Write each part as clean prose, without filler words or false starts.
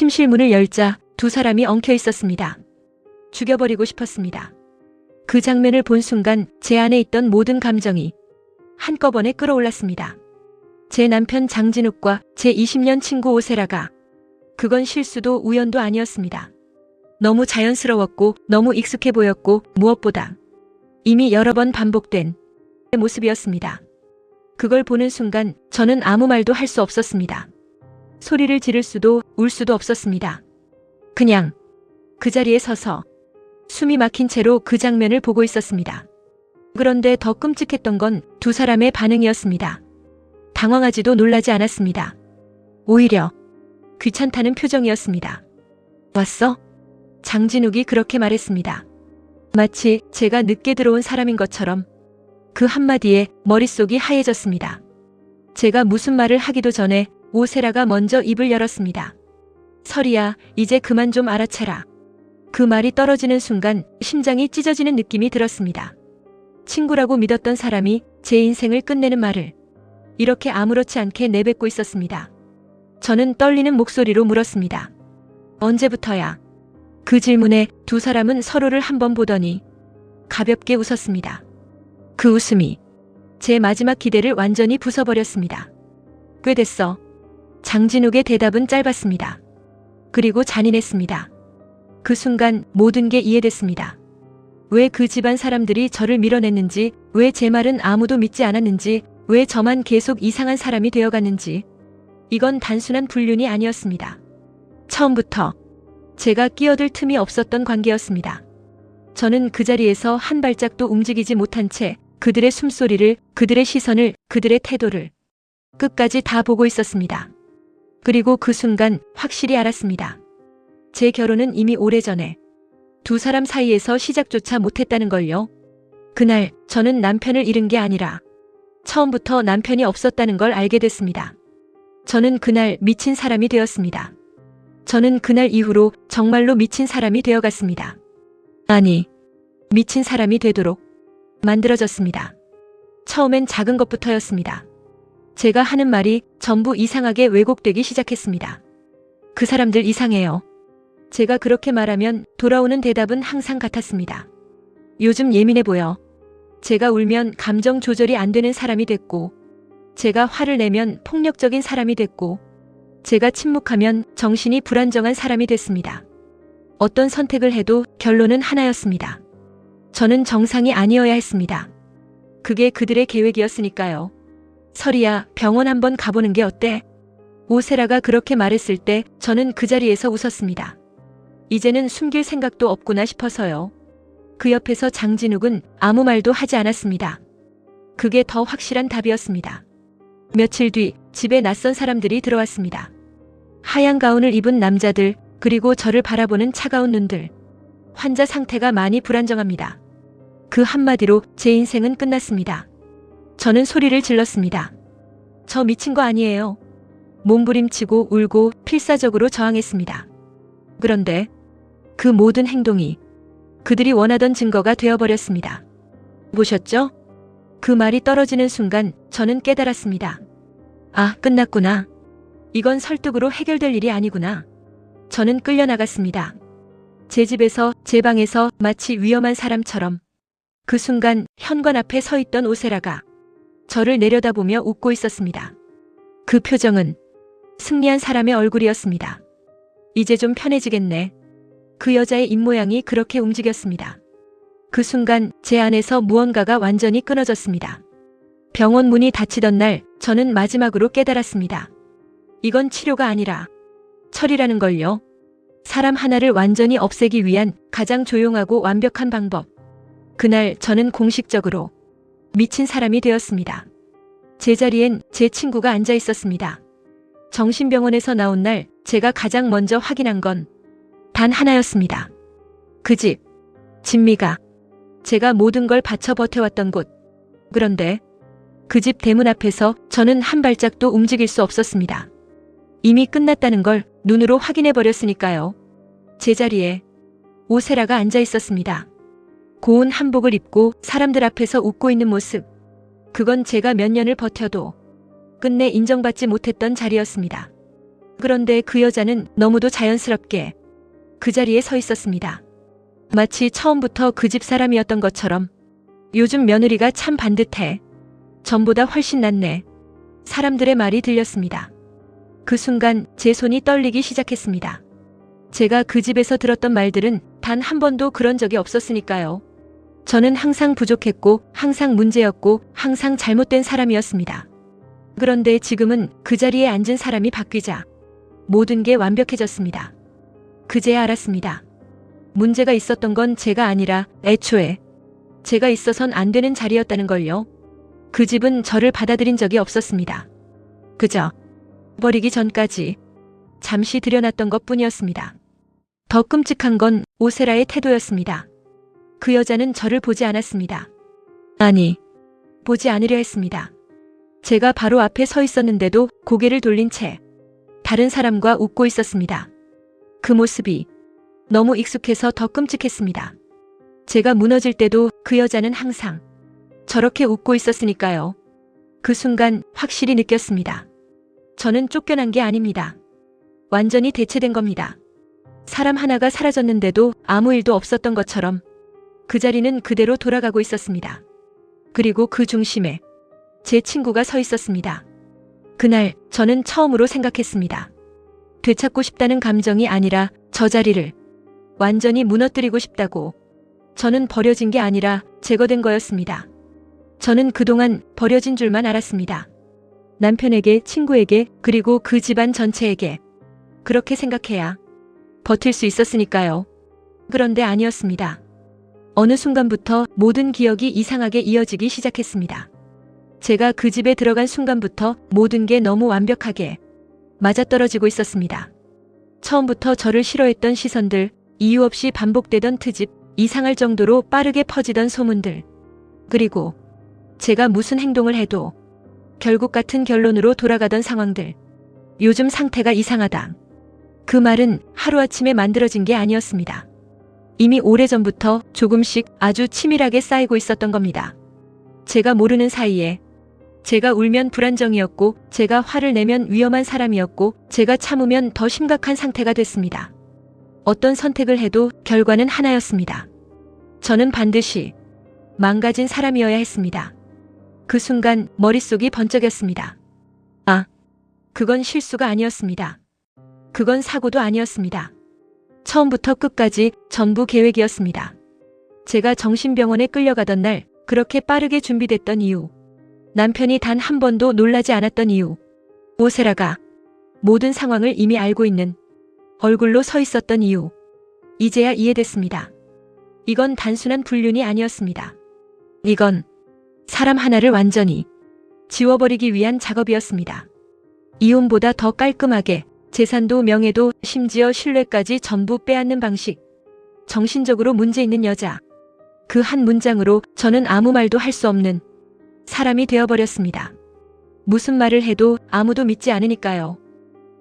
침실 문을 열자 두 사람이 엉켜 있었습니다. 죽여버리고 싶었습니다. 그 장면을 본 순간 제 안에 있던 모든 감정이 한꺼번에 끌어올랐습니다. 제 남편 장진욱과 제 20년 친구 오세라가 그건 실수도 우연도 아니었습니다. 너무 자연스러웠고 너무 익숙해 보였고 무엇보다 이미 여러 번 반복된 모습이었습니다. 그걸 보는 순간 저는 아무 말도 할 수 없었습니다. 소리를 지를 수도 울 수도 없었습니다. 그냥 그 자리에 서서 숨이 막힌 채로 그 장면을 보고 있었습니다. 그런데 더 끔찍했던 건 두 사람의 반응이었습니다. 당황하지도 놀라지 않았습니다. 오히려 귀찮다는 표정이었습니다. 왔어? 장진욱이 그렇게 말했습니다. 마치 제가 늦게 들어온 사람인 것처럼 그 한마디에 머릿속이 하얘졌습니다. 제가 무슨 말을 하기도 전에 오세라가 먼저 입을 열었습니다. 설이야, 이제 그만 좀 알아채라. 그 말이 떨어지는 순간 심장이 찢어지는 느낌이 들었습니다. 친구라고 믿었던 사람이 제 인생을 끝내는 말을 이렇게 아무렇지 않게 내뱉고 있었습니다. 저는 떨리는 목소리로 물었습니다. 언제부터야? 그 질문에 두 사람은 서로를 한번 보더니 가볍게 웃었습니다. 그 웃음이 제 마지막 기대를 완전히 부숴버렸습니다. 꽤 됐어. 장진욱의 대답은 짧았습니다. 그리고 잔인했습니다. 그 순간 모든 게 이해됐습니다. 왜 그 집안 사람들이 저를 밀어냈는지, 왜 제 말은 아무도 믿지 않았는지, 왜 저만 계속 이상한 사람이 되어갔는지. 이건 단순한 불륜이 아니었습니다. 처음부터 제가 끼어들 틈이 없었던 관계였습니다. 저는 그 자리에서 한 발짝도 움직이지 못한 채 그들의 숨소리를, 그들의 시선을, 그들의 태도를 끝까지 다 보고 있었습니다. 그리고 그 순간 확실히 알았습니다. 제 결혼은 이미 오래전에 두 사람 사이에서 시작조차 못했다는 걸요. 그날 저는 남편을 잃은 게 아니라 처음부터 남편이 없었다는 걸 알게 됐습니다. 저는 그날 미친 사람이 되었습니다. 저는 그날 이후로 정말로 미친 사람이 되어갔습니다. 아니, 미친 사람이 되도록 만들어졌습니다. 처음엔 작은 것부터였습니다. 제가 하는 말이 전부 이상하게 왜곡되기 시작했습니다. 그 사람들 이상해요. 제가 그렇게 말하면 돌아오는 대답은 항상 같았습니다. 요즘 예민해 보여. 제가 울면 감정 조절이 안 되는 사람이 됐고, 제가 화를 내면 폭력적인 사람이 됐고, 제가 침묵하면 정신이 불안정한 사람이 됐습니다. 어떤 선택을 해도 결론은 하나였습니다. 저는 정상이 아니어야 했습니다. 그게 그들의 계획이었으니까요. 설이야, 병원 한번 가보는 게 어때? 오세라가 그렇게 말했을 때 저는 그 자리에서 웃었습니다. 이제는 숨길 생각도 없구나 싶어서요. 그 옆에서 장진욱은 아무 말도 하지 않았습니다. 그게 더 확실한 답이었습니다. 며칠 뒤 집에 낯선 사람들이 들어왔습니다. 하얀 가운을 입은 남자들, 그리고 저를 바라보는 차가운 눈들. 환자 상태가 많이 불안정합니다. 그 한마디로 제 인생은 끝났습니다. 저는 소리를 질렀습니다. 저 미친 거 아니에요. 몸부림치고 울고 필사적으로 저항했습니다. 그런데 그 모든 행동이 그들이 원하던 증거가 되어버렸습니다. 보셨죠? 그 말이 떨어지는 순간 저는 깨달았습니다. 아, 끝났구나. 이건 설득으로 해결될 일이 아니구나. 저는 끌려나갔습니다. 제 집에서, 제 방에서 마치 위험한 사람처럼. 그 순간 현관 앞에 서 있던 오세라가 저를 내려다보며 웃고 있었습니다. 그 표정은 승리한 사람의 얼굴이었습니다. 이제 좀 편해지겠네. 그 여자의 입모양이 그렇게 움직였습니다. 그 순간 제 안에서 무언가가 완전히 끊어졌습니다. 병원 문이 닫히던 날 저는 마지막으로 깨달았습니다. 이건 치료가 아니라 철이라는 걸요. 사람 하나를 완전히 없애기 위한 가장 조용하고 완벽한 방법. 그날 저는 공식적으로 미친 사람이 되었습니다. 제 자리엔 제 친구가 앉아 있었습니다. 정신병원에서 나온 날 제가 가장 먼저 확인한 건 단 하나였습니다. 그 집, 진미가 제가 모든 걸 바쳐 버텨왔던 곳. 그런데 그 집 대문 앞에서 저는 한 발짝도 움직일 수 없었습니다. 이미 끝났다는 걸 눈으로 확인해버렸으니까요. 제 자리에 오세라가 앉아 있었습니다. 고운 한복을 입고 사람들 앞에서 웃고 있는 모습. 그건 제가 몇 년을 버텨도 끝내 인정받지 못했던 자리였습니다. 그런데 그 여자는 너무도 자연스럽게 그 자리에 서 있었습니다. 마치 처음부터 그 집 사람이었던 것처럼. 요즘 며느리가 참 반듯해. 전보다 훨씬 낫네. 사람들의 말이 들렸습니다. 그 순간 제 손이 떨리기 시작했습니다. 제가 그 집에서 들었던 말들은 단 한 번도 그런 적이 없었으니까요. 저는 항상 부족했고, 항상 문제였고, 항상 잘못된 사람이었습니다. 그런데 지금은 그 자리에 앉은 사람이 바뀌자 모든 게 완벽해졌습니다. 그제야 알았습니다. 문제가 있었던 건 제가 아니라 애초에 제가 있어선 안 되는 자리였다는 걸요. 그 집은 저를 받아들인 적이 없었습니다. 그저 버리기 전까지 잠시 들여놨던 것뿐이었습니다. 더 끔찍한 건 오세라의 태도였습니다. 그 여자는 저를 보지 않았습니다. 아니, 보지 않으려 했습니다. 제가 바로 앞에 서 있었는데도 고개를 돌린 채 다른 사람과 웃고 있었습니다. 그 모습이 너무 익숙해서 더 끔찍했습니다. 제가 무너질 때도 그 여자는 항상 저렇게 웃고 있었으니까요. 그 순간 확실히 느꼈습니다. 저는 쫓겨난 게 아닙니다. 완전히 대체된 겁니다. 사람 하나가 사라졌는데도 아무 일도 없었던 것처럼 그 자리는 그대로 돌아가고 있었습니다. 그리고 그 중심에 제 친구가 서 있었습니다. 그날 저는 처음으로 생각했습니다. 되찾고 싶다는 감정이 아니라 저 자리를 완전히 무너뜨리고 싶다고. 저는 버려진 게 아니라 제거된 거였습니다. 저는 그동안 버려진 줄만 알았습니다. 남편에게, 친구에게, 그리고 그 집안 전체에게. 그렇게 생각해야 버틸 수 있었으니까요. 그런데 아니었습니다. 어느 순간부터 모든 기억이 이상하게 이어지기 시작했습니다. 제가 그 집에 들어간 순간부터 모든 게 너무 완벽하게 맞아떨어지고 있었습니다. 처음부터 저를 싫어했던 시선들, 이유 없이 반복되던 트집, 이상할 정도로 빠르게 퍼지던 소문들, 그리고 제가 무슨 행동을 해도 결국 같은 결론으로 돌아가던 상황들. 요즘 상태가 이상하다. 그 말은 하루아침에 만들어진 게 아니었습니다. 이미 오래전부터 조금씩 아주 치밀하게 쌓이고 있었던 겁니다. 제가 모르는 사이에 제가 울면 불안정이었고, 제가 화를 내면 위험한 사람이었고, 제가 참으면 더 심각한 상태가 됐습니다. 어떤 선택을 해도 결과는 하나였습니다. 저는 반드시 망가진 사람이어야 했습니다. 그 순간 머릿속이 번쩍였습니다. 아, 그건 실수가 아니었습니다. 그건 사고도 아니었습니다. 처음부터 끝까지 전부 계획이었습니다. 제가 정신병원에 끌려가던 날 그렇게 빠르게 준비됐던 이유, 남편이 단 한 번도 놀라지 않았던 이유, 오세라가 모든 상황을 이미 알고 있는 얼굴로 서 있었던 이유, 이제야 이해됐습니다. 이건 단순한 불륜이 아니었습니다. 이건 사람 하나를 완전히 지워버리기 위한 작업이었습니다. 이혼보다 더 깔끔하게 재산도 명예도 심지어 신뢰까지 전부 빼앗는 방식. 정신적으로 문제 있는 여자. 그 한 문장으로 저는 아무 말도 할 수 없는 사람이 되어버렸습니다. 무슨 말을 해도 아무도 믿지 않으니까요.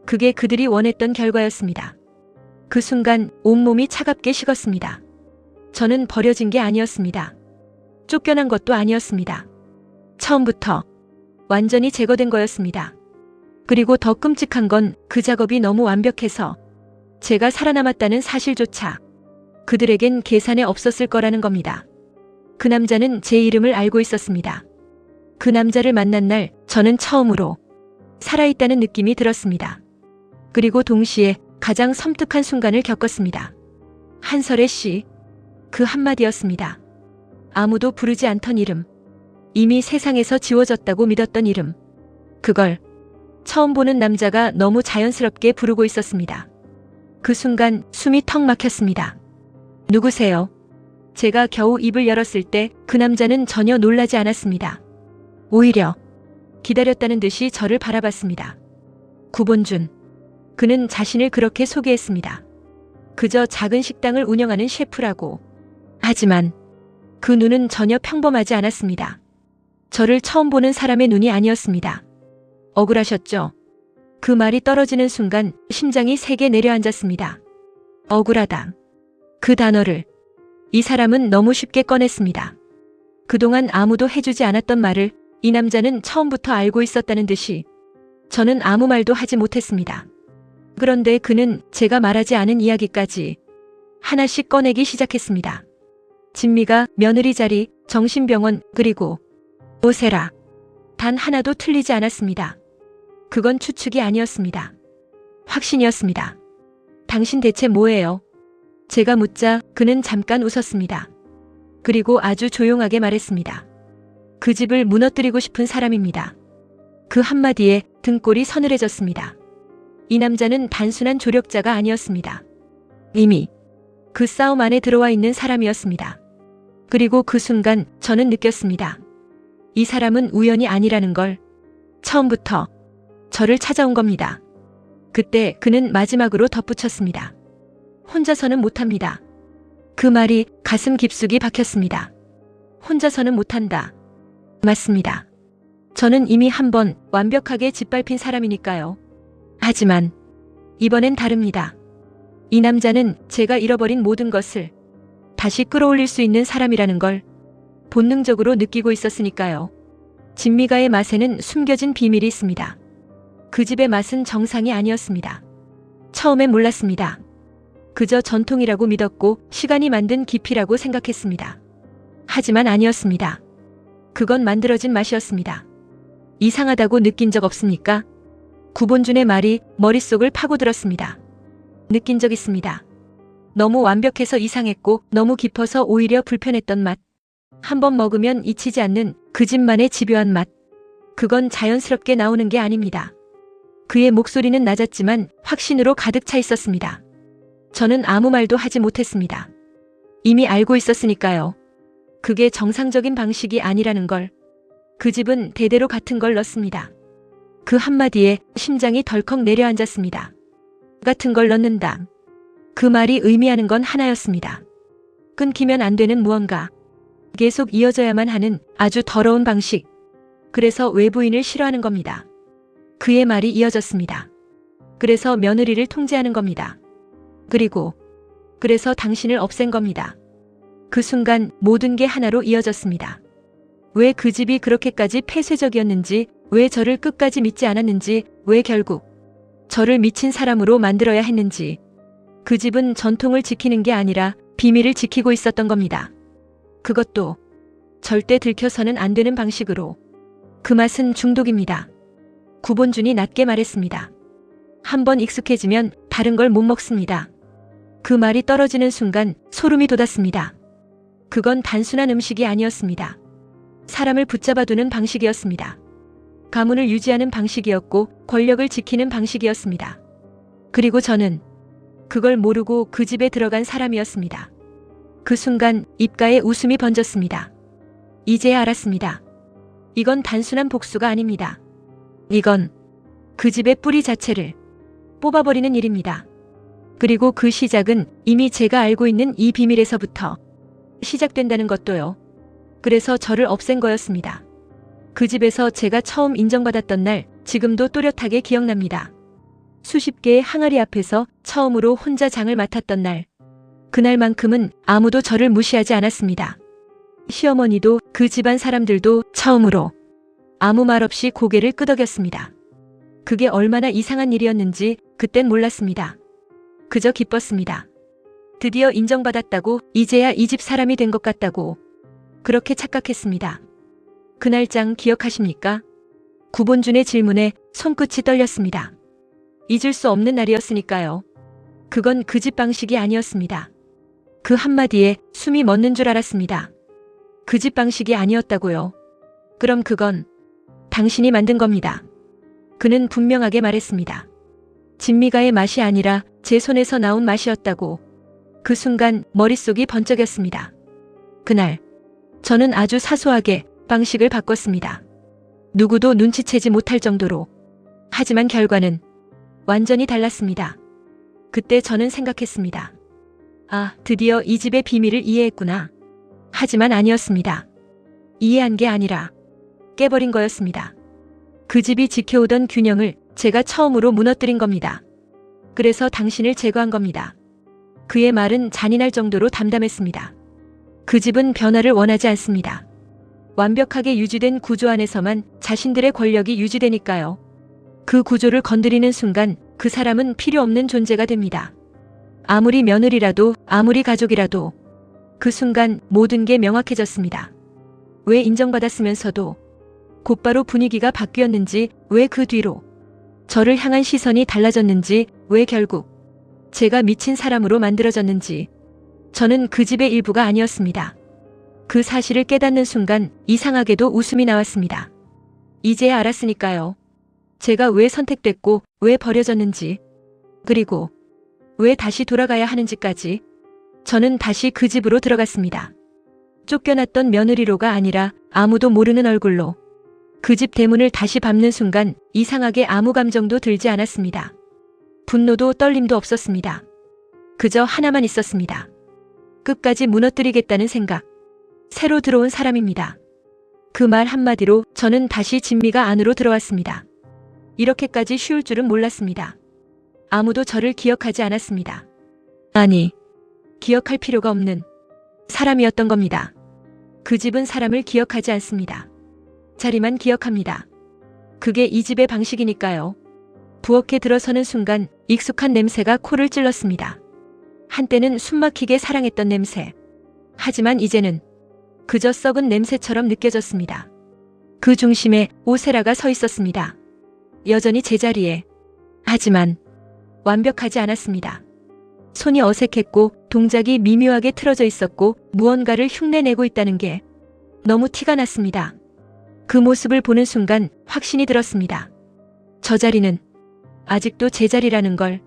그게 그들이 원했던 결과였습니다. 그 순간 온몸이 차갑게 식었습니다. 저는 버려진 게 아니었습니다. 쫓겨난 것도 아니었습니다. 처음부터 완전히 제거된 거였습니다. 그리고 더 끔찍한 건 그 작업이 너무 완벽해서 제가 살아남았다는 사실조차 그들에겐 계산에 없었을 거라는 겁니다. 그 남자는 제 이름을 알고 있었습니다. 그 남자를 만난 날 저는 처음으로 살아있다는 느낌이 들었습니다. 그리고 동시에 가장 섬뜩한 순간을 겪었습니다. 한설의 시, 그 한마디였습니다. 아무도 부르지 않던 이름, 이미 세상에서 지워졌다고 믿었던 이름. 그걸 처음 보는 남자가 너무 자연스럽게 부르고 있었습니다. 그 순간 숨이 턱 막혔습니다. 누구세요? 제가 겨우 입을 열었을 때 그 남자는 전혀 놀라지 않았습니다. 오히려 기다렸다는 듯이 저를 바라봤습니다. 구본준. 그는 자신을 그렇게 소개했습니다. 그저 작은 식당을 운영하는 셰프라고. 하지만 그 눈은 전혀 평범하지 않았습니다. 저를 처음 보는 사람의 눈이 아니었습니다. 억울하셨죠? 그 말이 떨어지는 순간 심장이 세게 내려앉았습니다. 억울하다. 그 단어를 이 사람은 너무 쉽게 꺼냈습니다. 그동안 아무도 해주지 않았던 말을 이 남자는 처음부터 알고 있었다는 듯이 저는 아무 말도 하지 못했습니다. 그런데 그는 제가 말하지 않은 이야기까지 하나씩 꺼내기 시작했습니다. 진미가 며느리 자리, 정신병원, 그리고 오세라. 단 하나도 틀리지 않았습니다. 그건 추측이 아니었습니다. 확신이었습니다. 당신 대체 뭐예요? 제가 묻자 그는 잠깐 웃었습니다. 그리고 아주 조용하게 말했습니다. 그 집을 무너뜨리고 싶은 사람입니다. 그 한마디에 등골이 서늘해졌습니다. 이 남자는 단순한 조력자가 아니었습니다. 이미 그 싸움 안에 들어와 있는 사람이었습니다. 그리고 그 순간 저는 느꼈습니다. 이 사람은 우연이 아니라는 걸. 처음부터 저를 찾아온 겁니다. 그때 그는 마지막으로 덧붙였습니다. 혼자서는 못합니다. 그 말이 가슴 깊숙이 박혔습니다. 혼자서는 못한다. 맞습니다. 저는 이미 한 번 완벽하게 짓밟힌 사람이니까요. 하지만 이번엔 다릅니다. 이 남자는 제가 잃어버린 모든 것을 다시 끌어올릴 수 있는 사람이라는 걸 본능적으로 느끼고 있었으니까요. 진미가의 맛에는 숨겨진 비밀이 있습니다. 그 집의 맛은 정상이 아니었습니다. 처음엔 몰랐습니다. 그저 전통이라고 믿었고 시간이 만든 깊이라고 생각했습니다. 하지만 아니었습니다. 그건 만들어진 맛이었습니다. 이상하다고 느낀 적 없습니까? 구본준의 말이 머릿속을 파고들었습니다. 느낀 적 있습니다. 너무 완벽해서 이상했고 너무 깊어서 오히려 불편했던 맛. 한번 먹으면 잊히지 않는 그 집만의 집요한 맛. 그건 자연스럽게 나오는 게 아닙니다. 그의 목소리는 낮았지만 확신으로 가득 차 있었습니다. 저는 아무 말도 하지 못했습니다. 이미 알고 있었으니까요. 그게 정상적인 방식이 아니라는 걸. 그 집은 대대로 같은 걸 넣습니다. 그 한마디에 심장이 덜컥 내려앉았습니다. 같은 걸 넣는다. 그 말이 의미하는 건 하나였습니다. 끊기면 안 되는 무언가. 계속 이어져야만 하는 아주 더러운 방식. 그래서 외부인을 싫어하는 겁니다. 그의 말이 이어졌습니다. 그래서 며느리를 통제하는 겁니다. 그래서 당신을 없앤 겁니다. 그 순간 모든 게 하나로 이어졌습니다. 왜 그 집이 그렇게까지 폐쇄적이었는지, 왜 저를 끝까지 믿지 않았는지, 왜 결국 저를 미친 사람으로 만들어야 했는지. 그 집은 전통을 지키는 게 아니라 비밀을 지키고 있었던 겁니다. 그것도 절대 들켜서는 안 되는 방식으로. 그 맛은 중독입니다. 구본준이 낮게 말했습니다. 한번 익숙해지면 다른 걸 못 먹습니다. 그 말이 떨어지는 순간 소름이 돋았습니다. 그건 단순한 음식이 아니었습니다. 사람을 붙잡아두는 방식이었습니다. 가문을 유지하는 방식이었고 권력을 지키는 방식이었습니다. 그리고 저는 그걸 모르고 그 집에 들어간 사람이었습니다. 그 순간 입가에 웃음이 번졌습니다. 이제야 알았습니다. 이건 단순한 복수가 아닙니다. 이건 그 집의 뿌리 자체를 뽑아버리는 일입니다. 그리고 그 시작은 이미 제가 알고 있는 이 비밀에서부터 시작된다는 것도요. 그래서 저를 없앤 거였습니다. 그 집에서 제가 처음 인정받았던 날 지금도 또렷하게 기억납니다. 수십 개의 항아리 앞에서 처음으로 혼자 장을 맡았던 날. 그날만큼은 아무도 저를 무시하지 않았습니다. 시어머니도 그 집안 사람들도 처음으로 아무 말 없이 고개를 끄덕였습니다. 그게 얼마나 이상한 일이었는지 그땐 몰랐습니다. 그저 기뻤습니다. 드디어 인정받았다고, 이제야 이 집 사람이 된 것 같다고. 그렇게 착각했습니다. 그날 장 기억하십니까? 구본준의 질문에 손끝이 떨렸습니다. 잊을 수 없는 날이었으니까요. 그건 그 집 방식이 아니었습니다. 그 한마디에 숨이 멎는 줄 알았습니다. 그 집 방식이 아니었다고요. 그럼 그건 당신이 만든 겁니다. 그는 분명하게 말했습니다. 진미가의 맛이 아니라 제 손에서 나온 맛이었다고. 그 순간 머릿속이 번쩍였습니다. 그날 저는 아주 사소하게 방식을 바꿨습니다. 누구도 눈치채지 못할 정도로. 하지만 결과는 완전히 달랐습니다. 그때 저는 생각했습니다. 아, 드디어 이 집의 비밀을 이해했구나. 하지만 아니었습니다. 이해한 게 아니라 깨버린 거였습니다. 그 집이 지켜오던 균형을 제가 처음으로 무너뜨린 겁니다. 그래서 당신을 제거한 겁니다. 그의 말은 잔인할 정도로 담담했습니다. 그 집은 변화를 원하지 않습니다. 완벽하게 유지된 구조 안에서만 자신들의 권력이 유지되니까요. 그 구조를 건드리는 순간 그 사람은 필요 없는 존재가 됩니다. 아무리 며느리라도, 아무리 가족이라도 그 순간 모든 게 명확해졌습니다. 왜 인정받았으면서도 곧바로 분위기가 바뀌었는지, 왜 그 뒤로 저를 향한 시선이 달라졌는지, 왜 결국 제가 미친 사람으로 만들어졌는지. 저는 그 집의 일부가 아니었습니다. 그 사실을 깨닫는 순간 이상하게도 웃음이 나왔습니다. 이제야 알았으니까요. 제가 왜 선택됐고 왜 버려졌는지, 그리고 왜 다시 돌아가야 하는지까지. 저는 다시 그 집으로 들어갔습니다. 쫓겨났던 며느리로가 아니라 아무도 모르는 얼굴로. 그 집 대문을 다시 밟는 순간 이상하게 아무 감정도 들지 않았습니다. 분노도 떨림도 없었습니다. 그저 하나만 있었습니다. 끝까지 무너뜨리겠다는 생각. 새로 들어온 사람입니다. 그 말 한마디로 저는 다시 진미가 안으로 들어왔습니다. 이렇게까지 쉬울 줄은 몰랐습니다. 아무도 저를 기억하지 않았습니다. 아니, 기억할 필요가 없는 사람이었던 겁니다. 그 집은 사람을 기억하지 않습니다. 자리만 기억합니다. 그게 이 집의 방식이니까요. 부엌에 들어서는 순간 익숙한 냄새가 코를 찔렀습니다. 한때는 숨막히게 사랑했던 냄새. 하지만 이제는 그저 썩은 냄새처럼 느껴졌습니다. 그 중심에 오세라가 서 있었습니다. 여전히 제자리에. 하지만 완벽하지 않았습니다. 손이 어색했고 동작이 미묘하게 틀어져 있었고 무언가를 흉내내고 있다는 게 너무 티가 났습니다. 그 모습을 보는 순간 확신이 들었습니다. 저 자리는 아직도 제 자리라는 걸.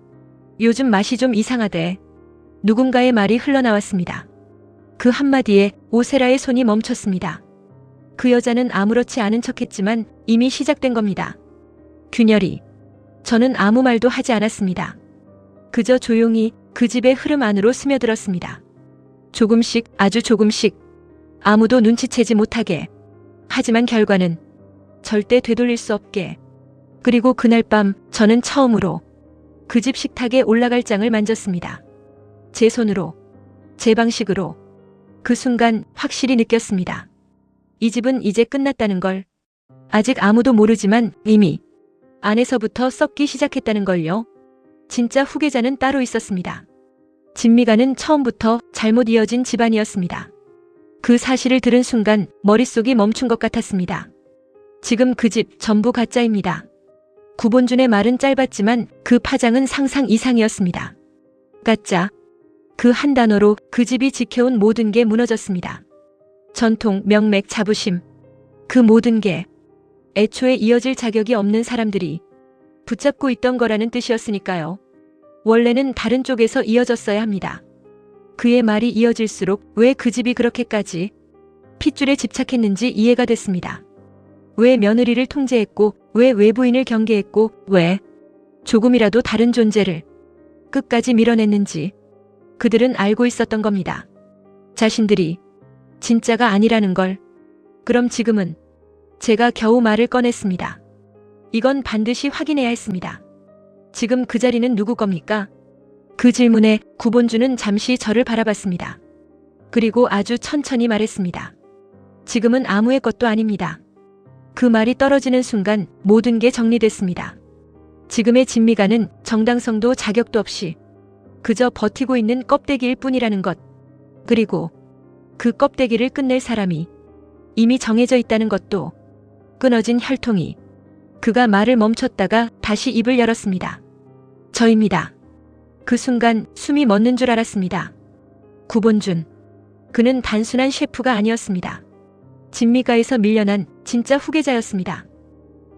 요즘 맛이 좀 이상하대. 누군가의 말이 흘러나왔습니다. 그 한마디에 오세라의 손이 멈췄습니다. 그 여자는 아무렇지 않은 척했지만 이미 시작된 겁니다. 균열이. 저는 아무 말도 하지 않았습니다. 그저 조용히 그 집의 흐름 안으로 스며들었습니다. 조금씩, 아주 조금씩. 아무도 눈치채지 못하게. 하지만 결과는 절대 되돌릴 수 없게. 그리고 그날 밤 저는 처음으로 그 집 식탁에 올라갈 장을 만졌습니다. 제 손으로, 제 방식으로. 그 순간 확실히 느꼈습니다. 이 집은 이제 끝났다는 걸. 아직 아무도 모르지만 이미 안에서부터 썩기 시작했다는 걸요. 진짜 후계자는 따로 있었습니다. 진미가는 처음부터 잘못 이어진 집안이었습니다. 그 사실을 들은 순간 머릿속이 멈춘 것 같았습니다. 지금 그 집 전부 가짜입니다. 구본준의 말은 짧았지만 그 파장은 상상 이상이었습니다. 가짜. 그 한 단어로 그 집이 지켜온 모든 게 무너졌습니다. 전통, 명맥, 자부심. 그 모든 게 애초에 이어질 자격이 없는 사람들이 붙잡고 있던 거라는 뜻이었으니까요. 원래는 다른 쪽에서 이어졌어야 합니다. 그의 말이 이어질수록 왜 그 집이 그렇게까지 핏줄에 집착했는지 이해가 됐습니다. 왜 며느리를 통제했고, 왜 외부인을 경계했고, 왜 조금이라도 다른 존재를 끝까지 밀어냈는지. 그들은 알고 있었던 겁니다. 자신들이 진짜가 아니라는 걸. 그럼 지금은 제가 겨우 말을 꺼냈습니다. 이건 반드시 확인해야 했습니다. 지금 그 자리는 누구 겁니까? 그 질문에 구본주는 잠시 저를 바라봤습니다. 그리고 아주 천천히 말했습니다. 지금은 아무의 것도 아닙니다. 그 말이 떨어지는 순간 모든 게 정리됐습니다. 지금의 진미가는 정당성도 자격도 없이 그저 버티고 있는 껍데기일 뿐이라는 것. 그리고 그 껍데기를 끝낼 사람이 이미 정해져 있다는 것도. 끊어진 혈통이. 그가 말을 멈췄다가 다시 입을 열었습니다. 저입니다. 그 순간 숨이 멎는 줄 알았습니다. 구본준. 그는 단순한 셰프가 아니었습니다. 진미가에서 밀려난 진짜 후계자였습니다.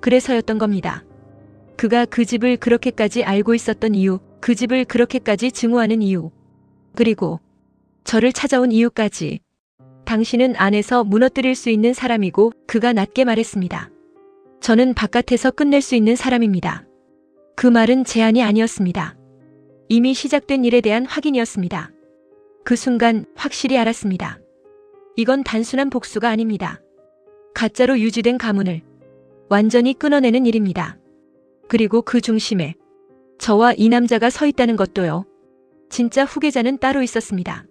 그래서였던 겁니다. 그가 그 집을 그렇게까지 알고 있었던 이유, 그 집을 그렇게까지 증오하는 이유, 그리고 저를 찾아온 이유까지. 당신은 안에서 무너뜨릴 수 있는 사람이고, 그가 낮게 말했습니다. 저는 바깥에서 끝낼 수 있는 사람입니다. 그 말은 제안이 아니었습니다. 이미 시작된 일에 대한 확인이었습니다. 그 순간 확실히 알았습니다. 이건 단순한 복수가 아닙니다. 가짜로 유지된 가문을 완전히 끊어내는 일입니다. 그리고 그 중심에 저와 이 남자가 서 있다는 것도요. 진짜 후계자는 따로 있었습니다.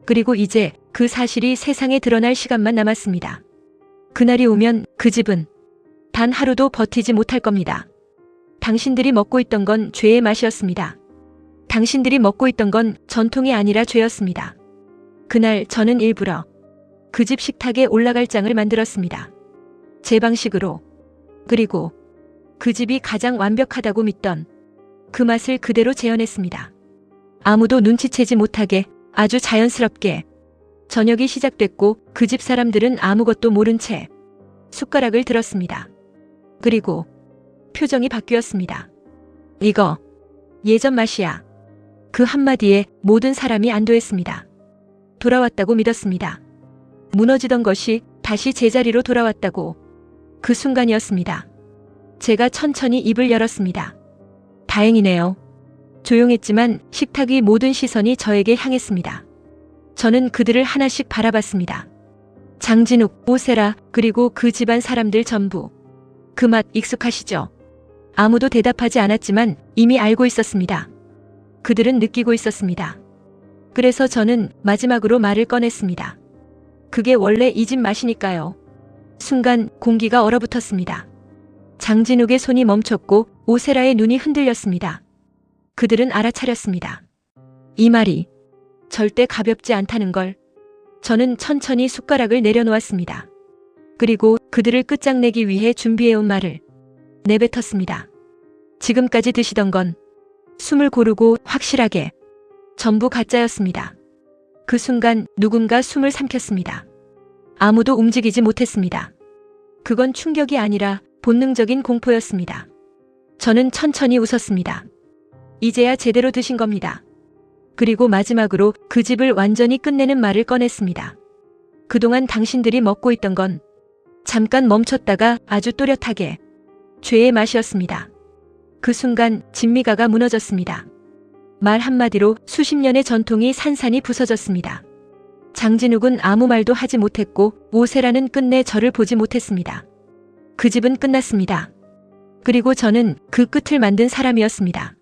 그리고 이제 그 사실이 세상에 드러날 시간만 남았습니다. 그날이 오면 그 집은 단 하루도 버티지 못할 겁니다. 당신들이 먹고 있던 건 죄의 맛이었습니다. 당신들이 먹고 있던 건 전통이 아니라 죄였습니다. 그날 저는 일부러 그 집 식탁에 올라갈 장을 만들었습니다. 제 방식으로. 그리고 그 집이 가장 완벽하다고 믿던 그 맛을 그대로 재현했습니다. 아무도 눈치채지 못하게 아주 자연스럽게. 저녁이 시작됐고 그 집 사람들은 아무것도 모른 채 숟가락을 들었습니다. 그리고 표정이 바뀌었습니다. 이거 예전 맛이야. 그 한마디에 모든 사람이 안도했습니다. 돌아왔다고 믿었습니다. 무너지던 것이 다시 제자리로 돌아왔다고. 그 순간이었습니다. 제가 천천히 입을 열었습니다. 다행이네요. 조용했지만 식탁 위 모든 시선이 저에게 향했습니다. 저는 그들을 하나씩 바라봤습니다. 장진욱, 오세라, 그리고 그 집안 사람들 전부. 그 맛 익숙하시죠? 아무도 대답하지 않았지만 이미 알고 있었습니다. 그들은 느끼고 있었습니다. 그래서 저는 마지막으로 말을 꺼냈습니다. 그게 원래 이 집 맛이니까요. 순간 공기가 얼어붙었습니다. 장진욱의 손이 멈췄고 오세라의 눈이 흔들렸습니다. 그들은 알아차렸습니다. 이 말이 절대 가볍지 않다는 걸. 저는 천천히 숟가락을 내려놓았습니다. 그리고 그들을 끝장내기 위해 준비해온 말을 내뱉었습니다. 지금까지 드시던 건 숨을 고르고 확실하게 전부 가짜였습니다. 그 순간 누군가 숨을 삼켰습니다. 아무도 움직이지 못했습니다. 그건 충격이 아니라 본능적인 공포였습니다. 저는 천천히 웃었습니다. 이제야 제대로 드신 겁니다. 그리고 마지막으로 그 집을 완전히 끝내는 말을 꺼냈습니다. 그동안 당신들이 먹고 있던 건 잠깐 멈췄다가 아주 또렷하게 죄의 맛이었습니다. 그 순간 진미가가 무너졌습니다. 말 한마디로 수십 년의 전통이 산산이 부서졌습니다. 장진욱은 아무 말도 하지 못했고 오세라는 끝내 저를 보지 못했습니다. 그 집은 끝났습니다. 그리고 저는 그 끝을 만든 사람이었습니다.